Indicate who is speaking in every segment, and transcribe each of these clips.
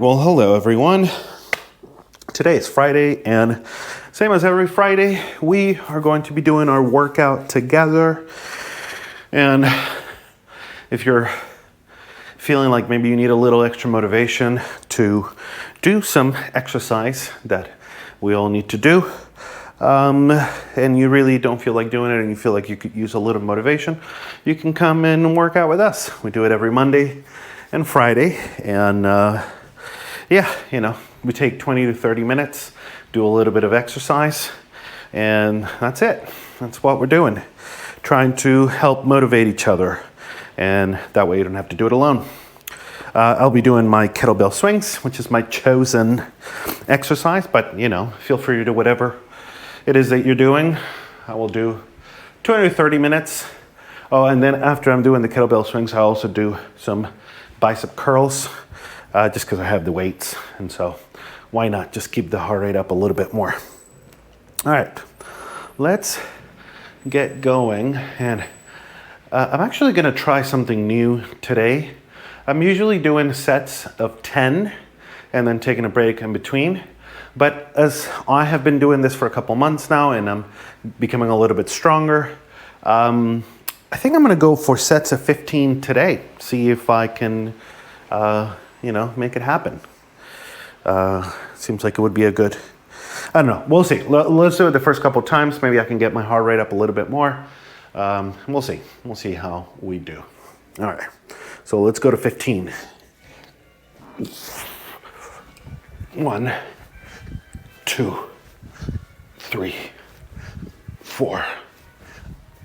Speaker 1: Well, hello everyone. Today is Friday, and same as every Friday, we are going to be doing our workout together. And if you're feeling like maybe you need a little extra motivation to do some exercise that we all need to do, and you really don't feel like doing it and you feel like you could use a little motivation, you can come and work out with us. We do it every Monday and Friday, and we take 20 to 30 minutes, do a little bit of exercise, and that's it. That's what we're doing. Trying to help motivate each other, and that way you don't have to do it alone. I'll be doing my kettlebell swings, which is my chosen exercise, but feel free to do whatever it is that you're doing. I will do 20 to 30 minutes. Oh, and then after I'm doing the kettlebell swings, I also do some bicep curls. Just because I have the weights, and so why not just keep the heart rate up a little bit more. All right, let's get going, and I'm actually going to try something new today. I'm usually doing sets of 10 and then taking a break in between, but as I have been doing this for a couple months now and I'm becoming a little bit stronger, I think I'm going to go for sets of 15 today, see if I can make it happen. Seems like it would be a good, I don't know, we'll see. Let's do it the first couple times. Maybe I can get my heart rate up a little bit more. We'll see how we do. All right, so let's go to 15. 1, 2, 3, 4,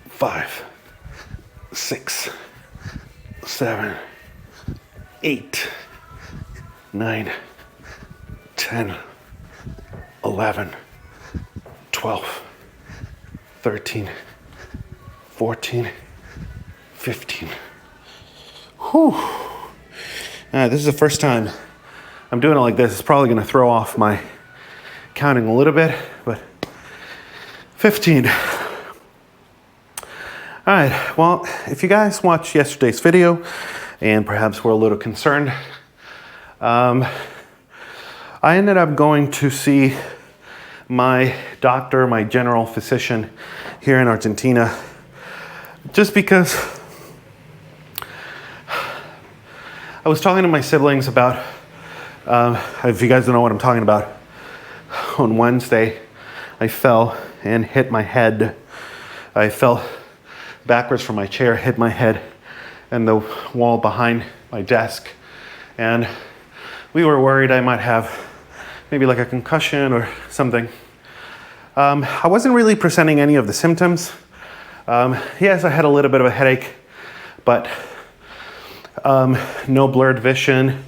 Speaker 1: 5, 6, 7, 8, 9, 10, 11, 12, 13, 14, 15. Whew. This is the first time I'm doing it like this. It's probably going to throw off my counting a little bit, but 15. All right, well, if you guys watched yesterday's video and perhaps were a little concerned, I ended up going to see my doctor, my general physician here in Argentina, just because I was talking to my siblings about, if you guys don't know what I'm talking about, on Wednesday, I fell and hit my head. I fell backwards from my chair, hit my head and the wall behind my desk, and we were worried I might have maybe like a concussion or something. I wasn't really presenting any of the symptoms. Yes, I had a little bit of a headache, but no blurred vision,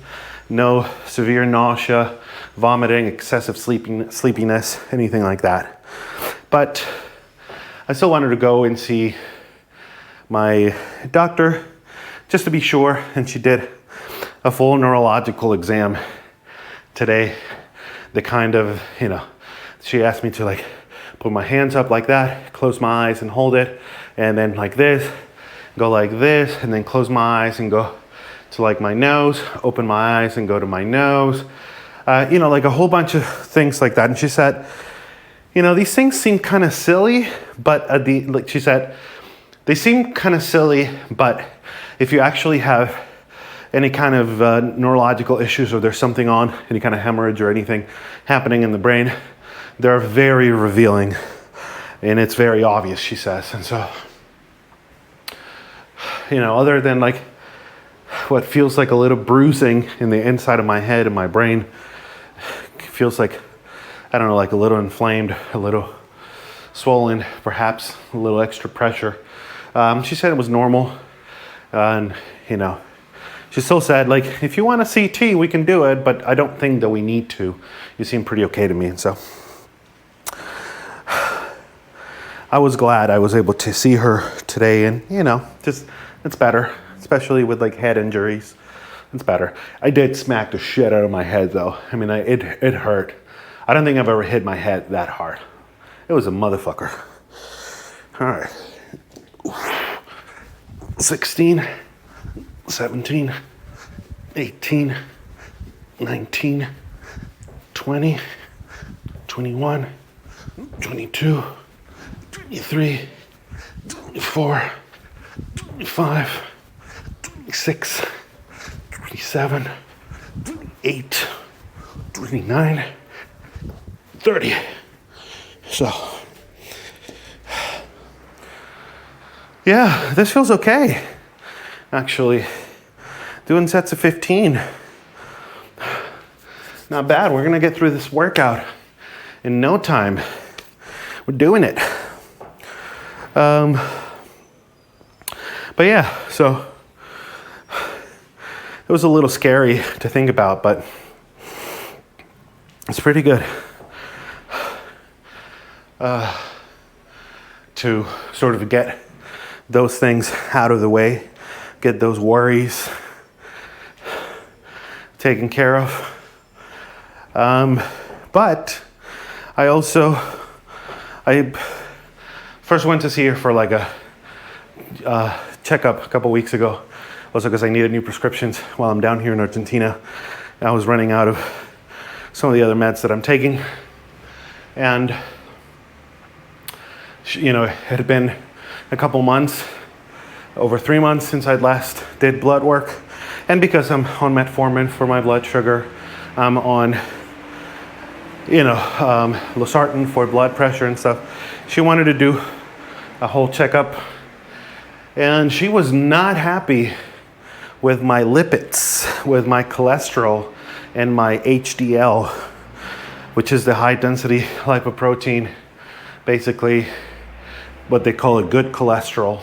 Speaker 1: no severe nausea, vomiting, excessive sleepiness, anything like that. But I still wanted to go and see my doctor just to be sure, and she did a full neurological exam today. The kind of, she asked me to put my hands up like that, close my eyes and hold it, and then like this, go like this, and then close my eyes and go to my nose, open my eyes and go to my nose, like a whole bunch of things like that. And she said, these things seem kind of silly, but she said, they seem kind of silly, but if you actually have any kind of neurological issues, or there's something on, any kind of hemorrhage or anything happening in the brain, they're very revealing and it's very obvious, she says. And so, other than what feels like a little bruising in the inside of my head and my brain, feels like, I don't know, like a little inflamed, a little swollen, perhaps a little extra pressure. She said it was normal, and she still said, if you want a CT, we can do it, but I don't think that we need to. You seem pretty okay to me. And so I was glad I was able to see her today, and just, it's better, especially with head injuries. It's better. I did smack the shit out of my head though. I mean, it hurt. I don't think I've ever hit my head that hard. It was a motherfucker. All right. 16, 17, 18, 19, 20, 21, 22, 23, 24, 25, 26, 27, 28, 29, 30. So, yeah, this feels okay, actually. Doing sets of 15. Not bad. We're gonna get through this workout in no time. We're doing it. But yeah, so it was a little scary to think about, but it's pretty good to sort of get those things out of the way, get those worries taken care of. But I first went to see her for like a checkup a couple weeks ago, also because I needed new prescriptions while I'm down here in Argentina. I was running out of some of the other meds that I'm taking, and you know, it had been a couple months, over 3 months since I'd last did blood work, and because I'm on metformin for my blood sugar, I'm on losartan for blood pressure and stuff. She wanted to do a whole checkup, and she was not happy with my lipids, with my cholesterol and my HDL, which is the high density lipoprotein, basically what they call a good cholesterol.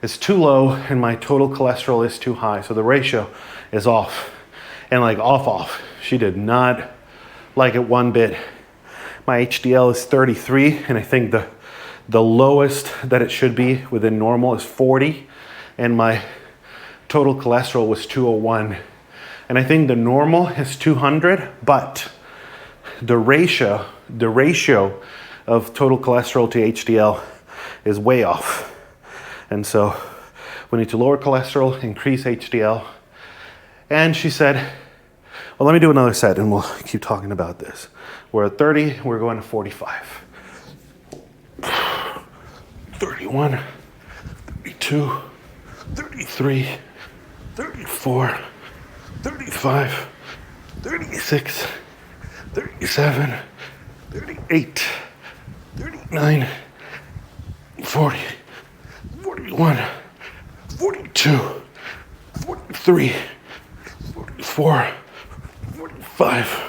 Speaker 1: It's too low and my total cholesterol is too high, so the ratio is off, and like off. She did not like it one bit. My HDL is 33, and I think the lowest that it should be within normal is 40, and my total cholesterol was 201. And I think the normal is 200, but the ratio of total cholesterol to HDL is way off. And so we need to lower cholesterol, increase HDL. And she said, well, let me do another set and we'll keep talking about this. We're at 30, we're going to 45. 31, 32, 33, 34, 35, 36, 37, 38, 39, 40, 41, 42, 43, 44, 45.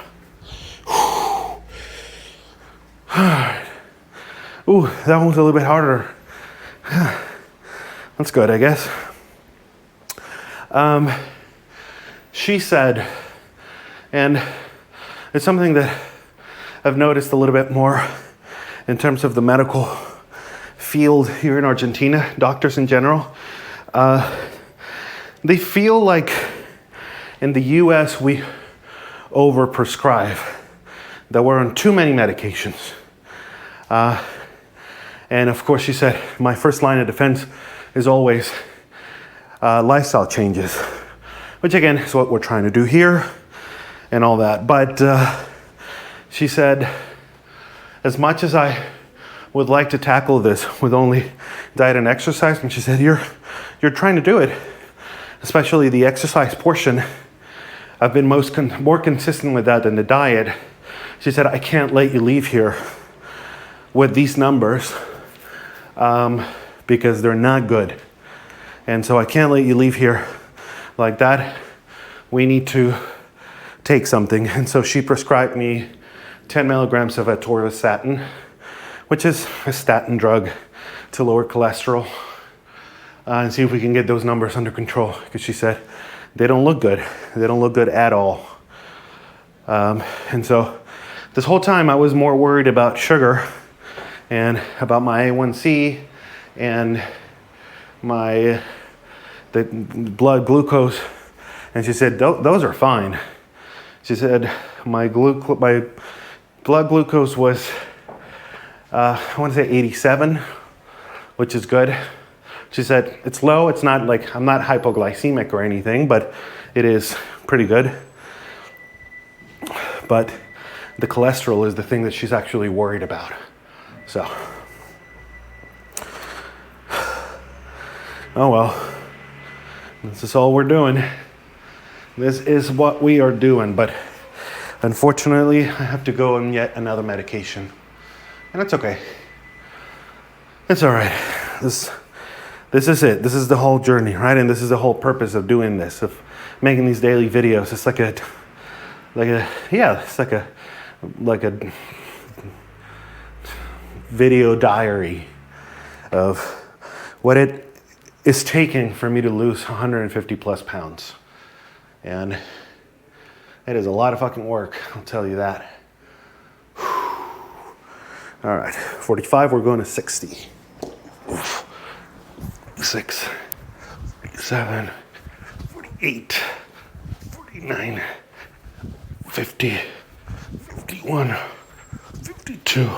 Speaker 1: Ooh, that one was a little bit harder. That's good, I guess. She said, and it's something that I've noticed a little bit more in terms of the medical field here in Argentina, doctors in general, they feel like in the US we overprescribe, that we're on too many medications. And of course, she said, my first line of defense is always lifestyle changes, which again is what we're trying to do here and all that. But she said, as much as I would like to tackle this with only diet and exercise, and she said, you're trying to do it, especially the exercise portion. I've been more consistent with that than the diet. She said, I can't let you leave here with these numbers because they're not good. And so I can't let you leave here like that. We need to take something. And so she prescribed me 10 milligrams of atorvastatin, which is a statin drug to lower cholesterol, and see if we can get those numbers under control, because she said they don't look good. They don't look good at all. And so this whole time I was more worried about sugar and about my A1C and the blood glucose. And she said, those are fine. She said, my blood glucose was, I want to say 87, which is good. She said, it's low. It's not like, I'm not hypoglycemic or anything, but it is pretty good. but the cholesterol is the thing that she's actually worried about. So, oh well, this is all we're doing. This is what we are doing, but unfortunately, I have to go on yet another medication. And that's okay. It's all right. This is it. This is the whole journey, right? And this is the whole purpose of doing this, of making these daily videos. It's like a video diary of what it is taking for me to lose 150 plus pounds. And it is a lot of fucking work, I'll tell you that. All right, 45, we're going to 60. 46, 47, 48, 49, 50, 51, 52,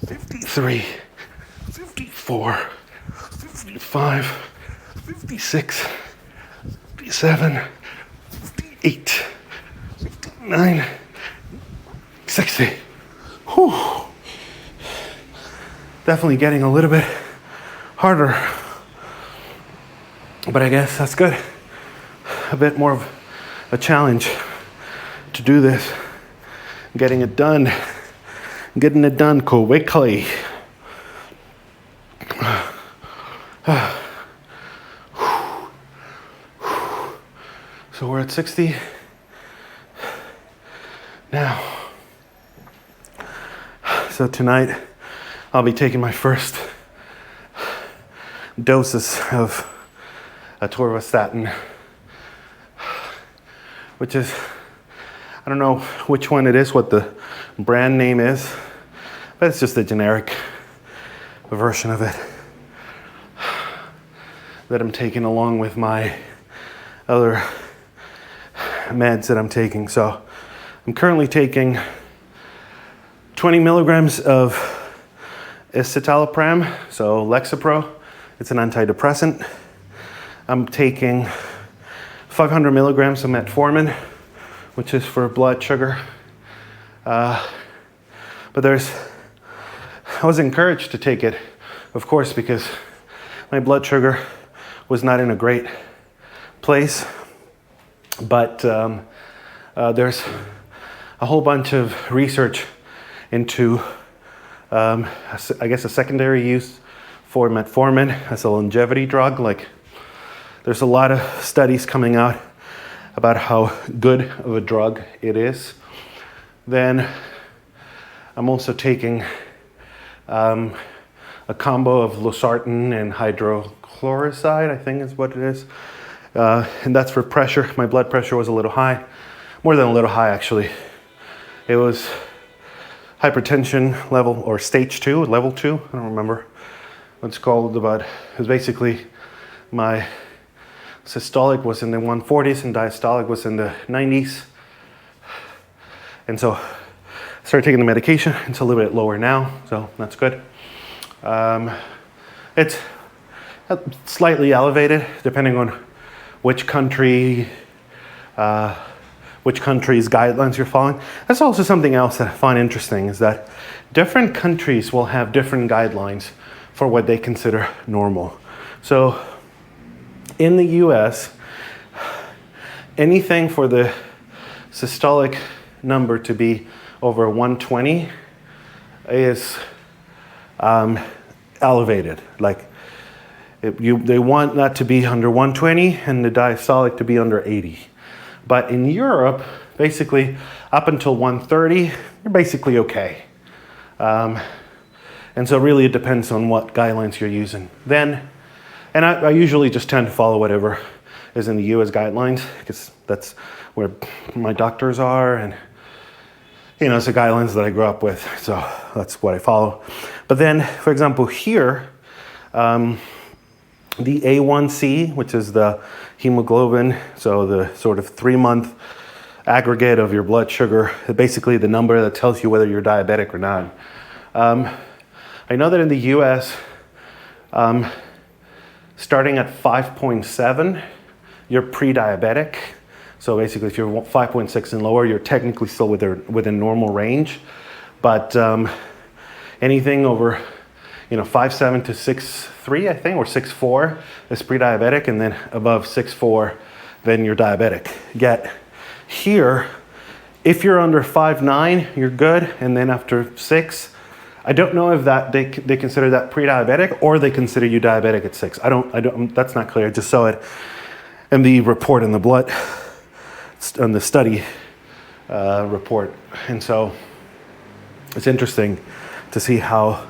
Speaker 1: 53, 54, 55, 56, 57, 58, 59, 60. Whew. Definitely getting a little bit harder, but I guess that's good. A bit more of a challenge to do this, getting it done quickly. So we're at 60 now. So tonight I'll be taking my first doses of atorvastatin, which is, I don't know which one it is, what the brand name is, but it's just a generic version of it that I'm taking along with my other meds that I'm taking. So I'm currently taking 20 milligrams of escitalopram, so Lexapro. It's an antidepressant. I'm taking 500 milligrams of metformin, which is for blood sugar. But I was encouraged to take it, of course, because my blood sugar was not in a great place. But there's a whole bunch of research into, I guess, a secondary use for metformin as a longevity drug. Like, there's a lot of studies coming out about how good of a drug it is. Then I'm also taking a combo of losartan and hydrochloroside, I think is what it is. And that's for pressure. My blood pressure was a little high, more than a little high actually. It was hypertension level, or stage 2, level 2, I don't remember what it's called, but it was basically my systolic was in the 140s and diastolic was in the 90s. And so I started taking the medication. It's a little bit lower now, so that's good. It's slightly elevated depending on which country's guidelines you're following. That's also something else that I find interesting, is that different countries will have different guidelines for what they consider normal. So in the US, anything for the systolic number to be over 120 is elevated. Like, they want that to be under 120 and the diastolic to be under 80. But in Europe, basically up until 130, you're basically okay. And so really it depends on what guidelines you're using. Then, and I usually just tend to follow whatever is in the US guidelines, because that's where my doctors are, and you know, it's the guidelines that I grew up with, so that's what I follow. But then, for example, here, the A1C, which is the hemoglobin, so the sort of 3-month aggregate of your blood sugar, basically the number that tells you whether you're diabetic or not. I know that in the US, starting at 5.7, you're pre-diabetic. So basically, if you're 5.6 and lower, you're technically still within normal range. But anything over, 5'7" to 6'3", I think, or 6'4", is pre-diabetic, and then above 6'4", then you're diabetic. Yet here, if you're under 5'9", you're good, and then after 6, I don't know if that they consider that pre-diabetic or they consider you diabetic at 6. I don't. That's not clear. I just saw it in the report in the blood, on the study report, and so it's interesting to see how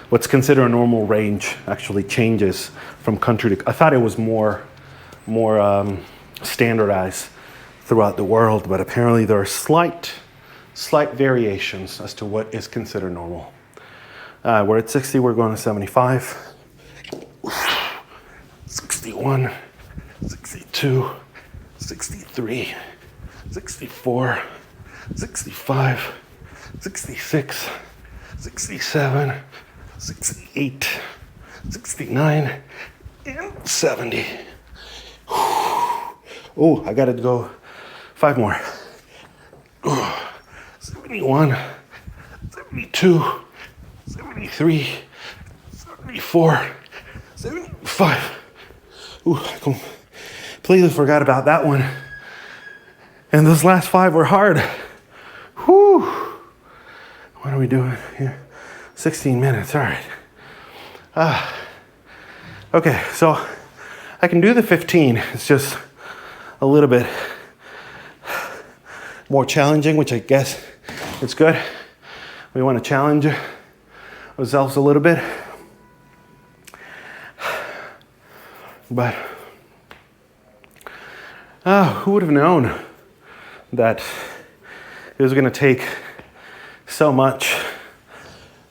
Speaker 1: what's considered a normal range actually changes from country to. I thought it was more standardized throughout the world, but apparently there are slight variations as to what is considered normal. We're at 60, we're going to 75, 61, 62, 63, 64, 65, 66, 67, 68, 69, and 70. Oh, I gotta go 5 more. 71, 72, 73, 74, 75. Ooh, I completely forgot about that one. And those last 5 were hard. Whew. What are we doing here? 16 minutes, all right. Okay, so I can do the 15. It's just a little bit more challenging, which I guess it's good. We want to challenge ourselves a little bit. But who would have known that it was going to take so much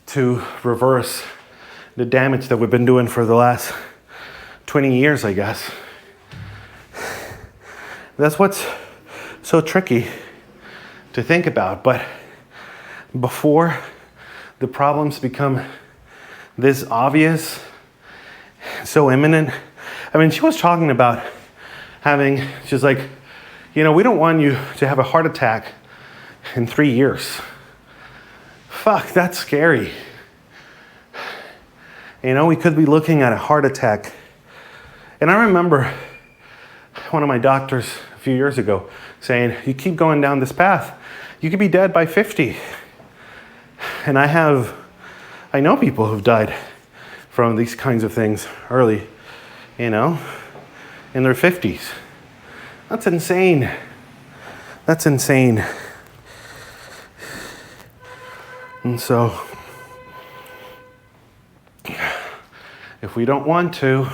Speaker 1: to reverse the damage that we've been doing for the last 20 years, I guess. That's what's so tricky to think about. But before the problems become this obvious, so imminent. I mean, she was talking about she's like, we don't want you to have a heart attack in 3 years. Fuck, that's scary. We could be looking at a heart attack. And I remember one of my doctors a few years ago saying, you keep going down this path, you could be dead by 50. And I know people who've died from these kinds of things early, in their 50s. That's insane. That's insane. And so, if we don't want to,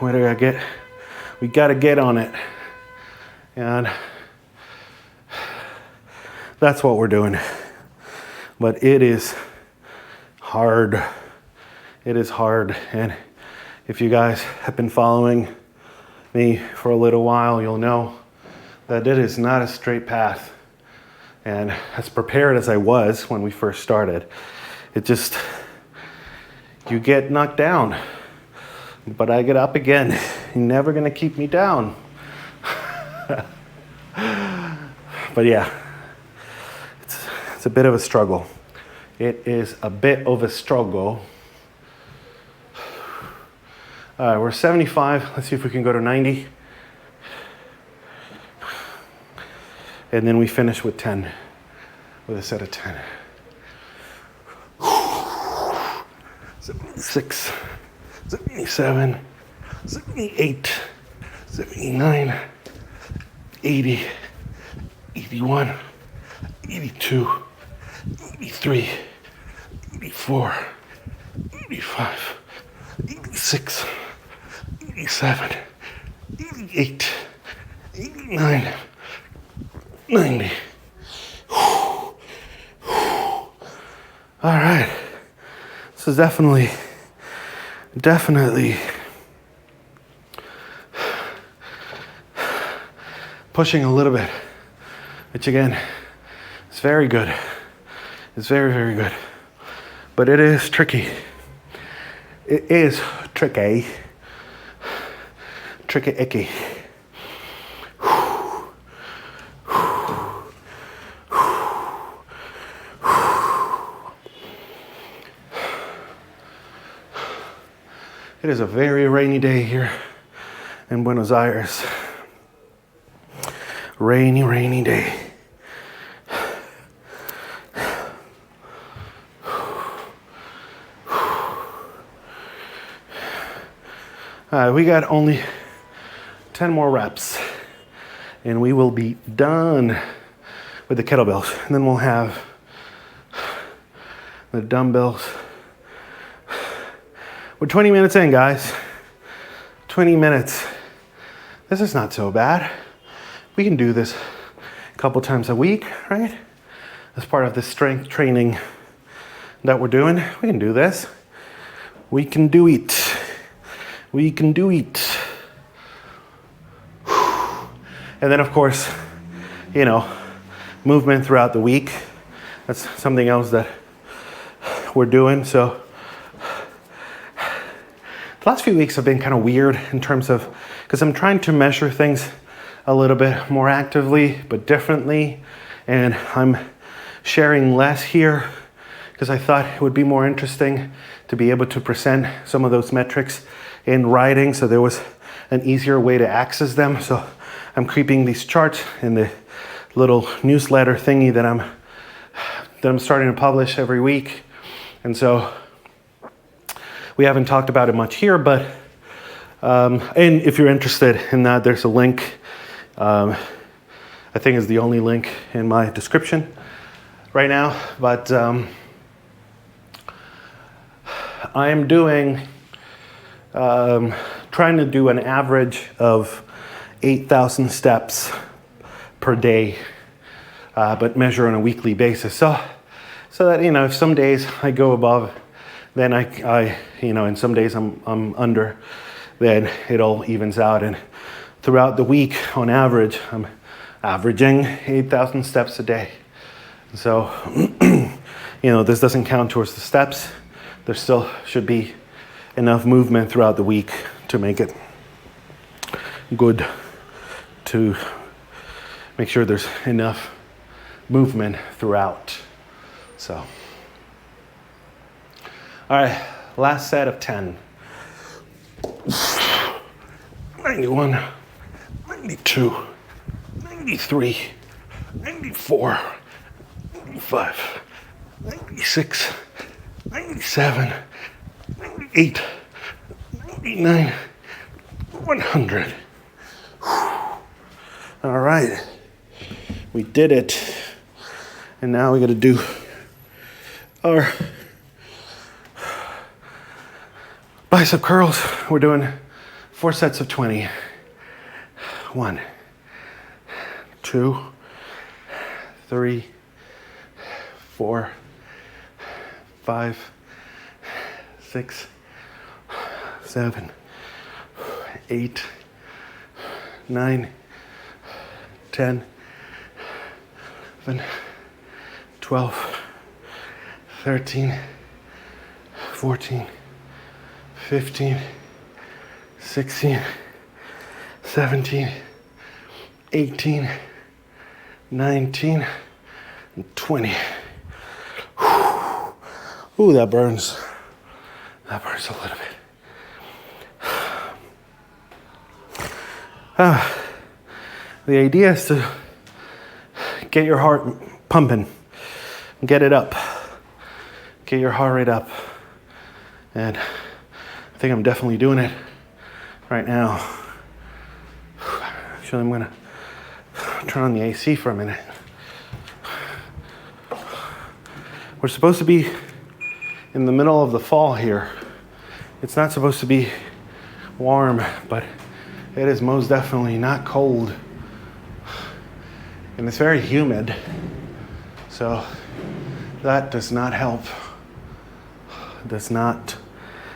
Speaker 1: we gotta get on it. And that's what we're doing. But it is hard. It is hard. And if you guys have been following me for a little while, you'll know that it is not a straight path. And as prepared as I was when we first started, you get knocked down. But I get up again. You're never gonna keep me down. But yeah, it's a bit of a struggle. It is a bit of a struggle. All right, we're 75. Let's see if we can go to 90. And then we finish with 10, with a set of 10. 76, 77, 78, 79, 80, 81, 82, 83, 84, 85, 86, 87, 88, 89, 90. All right. This is definitely pushing a little bit, which again, is very good. It's very, very good. But it is tricky. It is tricky. Tricky icky. It is a very rainy day here in Buenos Aires. Rainy, rainy day. We got only 10 more reps and we will be done with the kettlebells. And then we'll have the dumbbells. We're 20 minutes in, guys. 20 minutes. This is not so bad. We can do this a couple times a week, right? As part of the strength training that we're doing. We can do this. We can do it. We can do it. And then, of course, you know, movement throughout the week. That's something else that we're doing. So the last few weeks have been kind of weird in terms of, because I'm trying to measure things a little bit more actively, but differently. And I'm sharing less here because I thought it would be more interesting to be able to present some of those metrics in writing. So there was an easier way to access them. So I'm keeping these charts in the little newsletter thingy that I'm starting to publish every week. And so we haven't talked about it much here, but and if you're interested in that, there's a link. I think is the only link in my description right now. But I am doing, trying to do an average of 8,000 steps per day, but measure on a weekly basis. So that, you know, if some days I go above, then I you know, and some days I'm under, then it all evens out. And throughout the week, on average, I'm averaging 8,000 steps a day. So, you know, this doesn't count towards the steps. There still should be enough movement throughout the week to make it good, to make sure there's enough movement throughout. So. All right, last set of 10. 91, 92, 93, 94, 95, 96, 97, 98, 99, 100. All right, we did it. And now we got to do our bicep curls. We're doing 4 sets of 20. 1, 2, 3, 4, 5, 6, 7, 8, 9, 10, 11, 12, 13, 14, 15, 16, 17, 18, 19, and 20. Ooh, that burns. That burns a little bit. The idea is to get your heart pumping, get it up, get your heart rate up. And I think I'm definitely doing it right now. Actually, I'm gonna turn on the AC for a minute. We're supposed to be in the middle of the fall here. It's not supposed to be warm, but it is most definitely not cold. And it's very humid. So that does not help. Does not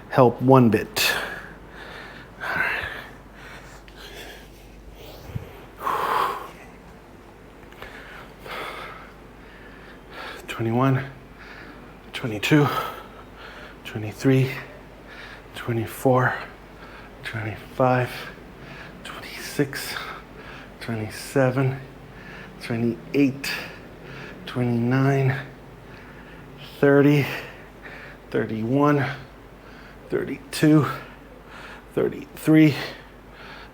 Speaker 1: help one bit. 21, 22, 23, 24, 25, 26, 27, 28, 29, 30, 31, 32, 33,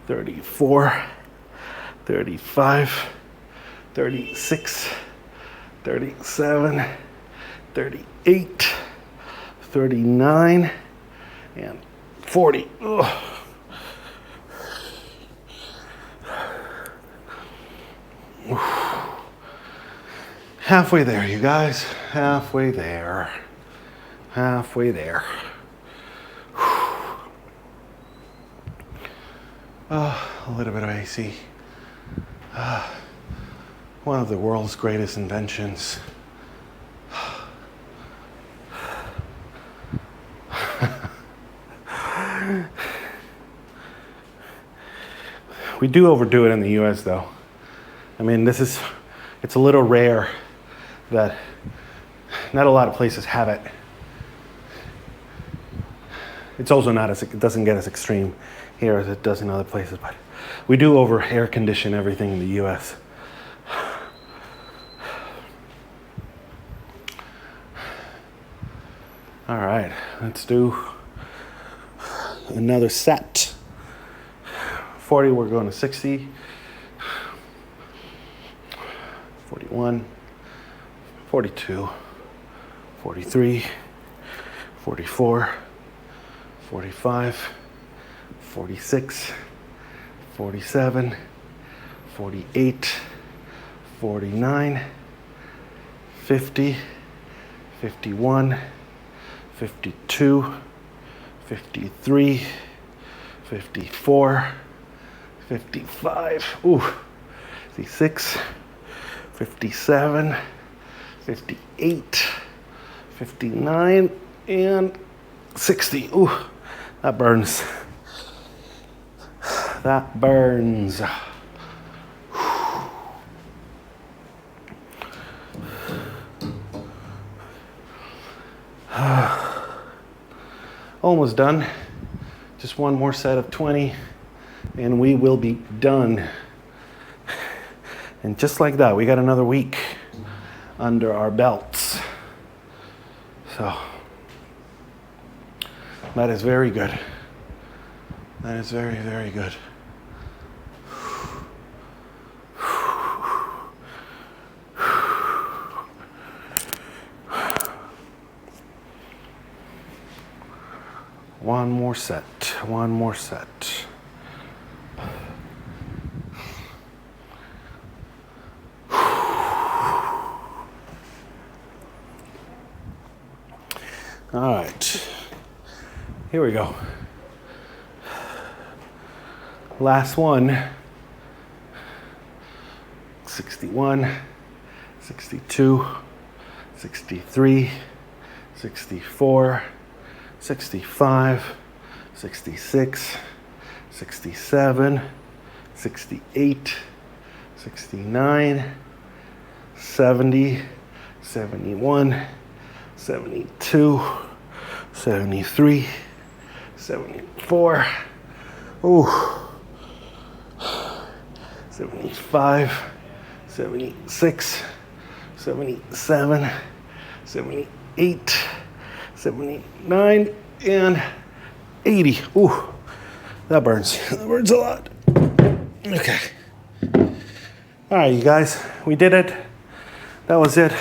Speaker 1: 34, 35, 36, 37, 38, 39, and 40. Ugh. Halfway there, you guys. Halfway there. Halfway there. Oh, a little bit of AC. One of the world's greatest inventions. We do overdo it in the US though. I mean, it's a little rare that not a lot of places have it. It's also it doesn't get as extreme here as it does in other places, but we do over air condition everything in the US. All right, let's do another set. 40, we're going to 60. 41, 42, 43, 44, 45, 46, 47, 48, 49, 50, 51, 52, 53, 54, 55, 56, 57, 58, 59, and 60. Ooh, that burns. That burns. Almost done. Just one more set of 20 and we will be done. And just like that, we got another week under our belts. So that is very good. That is very, very good. One more set, one more set. All right, here we go. Last one. 61, 62, 63, 64, 65, 66, 67, 68, 69, 70, 71, 72, 73, 74, 75, 76, 77, 78, 79, and 80. Ooh, that burns. That burns a lot. Okay. All right, you guys, we did it. That was it.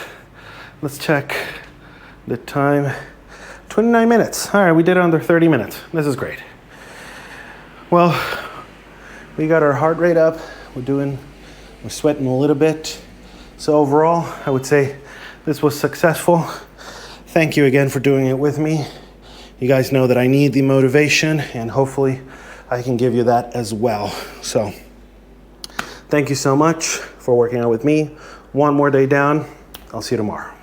Speaker 1: Let's check the time. 29 minutes. All right, we did it under 30 minutes. This is great. Well, we got our heart rate up. We're sweating a little bit. So overall, I would say this was successful. Thank you again for doing it with me. You guys know that I need the motivation, and hopefully I can give you that as well. So thank you so much for working out with me. One more day down. I'll see you tomorrow.